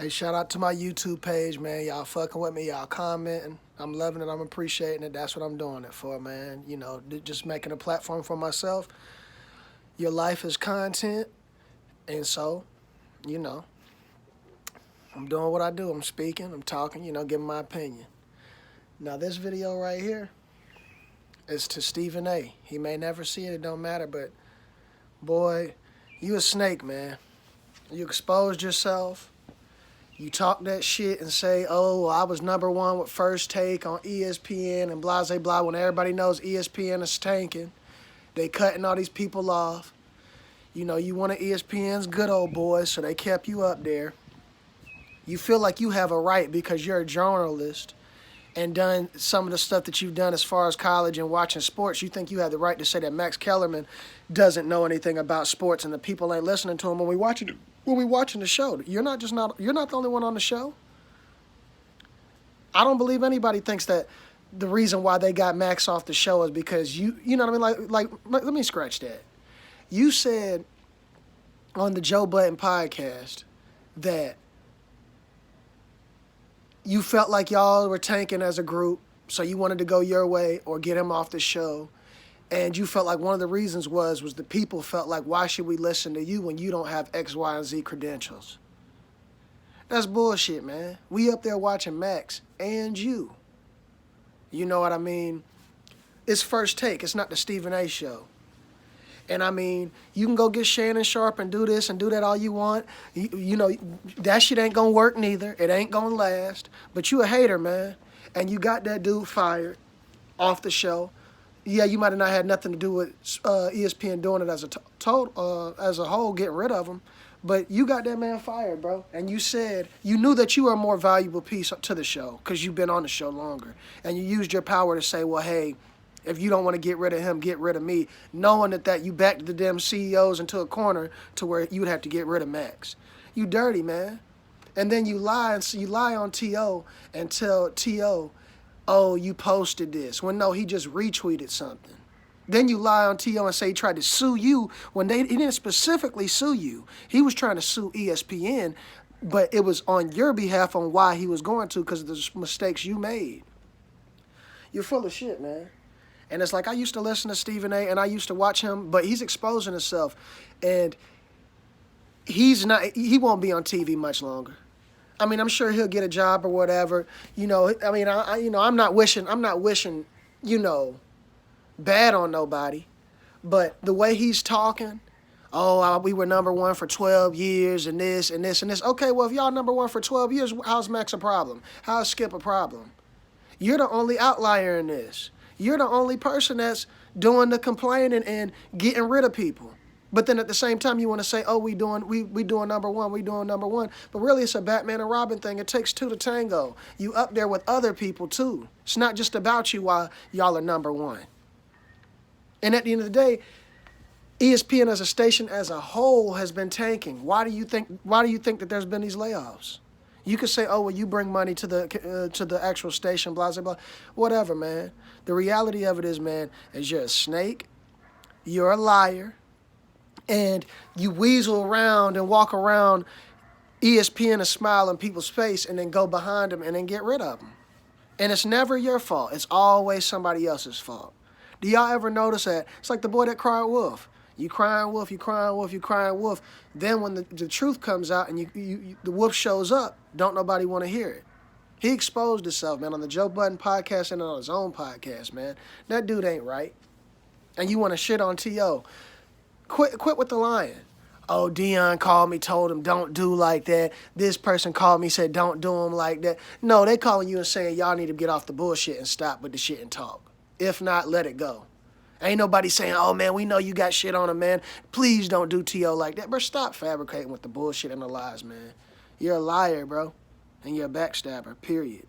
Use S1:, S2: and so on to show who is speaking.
S1: Hey, shout out to my YouTube page, man. Y'all fucking with me, y'all commenting. I'm loving it, I'm appreciating it. That's what I'm doing it for, man. You know, just making a platform for myself. Your life is content, and so, you know, I'm doing what I do. I'm speaking, I'm talking, giving my opinion. Now, this video right here is to Stephen A. He may never see it, it don't matter, but boy, you a snake, man. You exposed yourself. You talk that shit and say, oh, I was #1 with First Take on ESPN and blah, blah, blah, when everybody knows ESPN is tanking. They cutting all these people off. You know, you one of ESPN's good old boys, so they kept you up there. You feel like you have a right because you're a journalist and done some of the stuff that you've done as far as college and watching sports. You think you have the right to say that Max Kellerman doesn't know anything about sports and the people ain't listening to him when we watching the show. You're not the only one on the show. I don't believe anybody thinks that the reason why they got Max off the show is because you know what I mean? Like let me scratch that. You said on the Joe Budden podcast that you felt like y'all were tanking as a group, so you wanted to go your way or get him off the show. And you felt like one of the reasons was the people felt like, why should we listen to you when you don't have X, Y, and Z credentials? That's bullshit, man. We up there watching Max and you. You know what I mean? It's First Take. It's not the Stephen A. show. And I mean, you can go get Shannon Sharp and do this and do that all you want. You know, that shit ain't gonna work neither. It ain't gonna last. But you a hater, man. And you got that dude fired off the show. Yeah, you might have not had nothing to do with ESPN doing it as a whole, getting rid of him. But you got that man fired, bro. And you said you knew that you were a more valuable piece to the show because you've been on the show longer. And you used your power to say, well, hey, if you don't want to get rid of him, get rid of me. Knowing that you backed the damn CEOs into a corner to where you'd have to get rid of Max. You dirty, man. And then you lie on T.O. and tell T.O., oh, you posted this. When no, he just retweeted something. Then you lie on T.O. and say he tried to sue you when he didn't specifically sue you. He was trying to sue ESPN, but it was on your behalf on why he was going to because of the mistakes you made. You're full of shit, man. And it's like I used to listen to Stephen A. and I used to watch him, but he's exposing himself. And he won't be on TV much longer. I mean, I'm sure he'll get a job or whatever. You know, I mean, I'm not wishing, bad on nobody. But the way he's talking, we were #1 for 12 years and this and this and this. Okay, well, if y'all #1 for 12 years, how's Max a problem? How's Skip a problem? You're the only outlier in this. You're the only person that's doing the complaining and getting rid of people. But then at the same time, you want to say, oh, we doing #1. But really, it's a Batman and Robin thing. It takes two to tango. You up there with other people, too. It's not just about you while y'all are #1. And at the end of the day, ESPN as a station as a whole has been tanking. Why do you think that there's been these layoffs? You could say, oh, well, you bring money to the actual station, blah, blah, blah. Whatever, man. The reality of it is, man, is you're a snake, you're a liar, and you weasel around and walk around ESPN and smile in people's face and then go behind them and then get rid of them. And it's never your fault. It's always somebody else's fault. Do y'all ever notice that? It's like the boy that cried wolf. You crying wolf, you crying wolf, you crying wolf. Then when the truth comes out and the wolf shows up, don't nobody want to hear it. He exposed himself, man, on the Joe Budden podcast and on his own podcast, man. That dude ain't right. And you want to shit on T.O. Quit with the lying. Oh, Dion called me, told him, don't do like that. This person called me, said, don't do him like that. No, they calling you and saying, y'all need to get off the bullshit and stop with the shit and talk. If not, let it go. Ain't nobody saying, oh, man, we know you got shit on him, man. Please don't do T.O. like that. Bro, stop fabricating with the bullshit and the lies, man. You're a liar, bro. And you're a backstabber, period.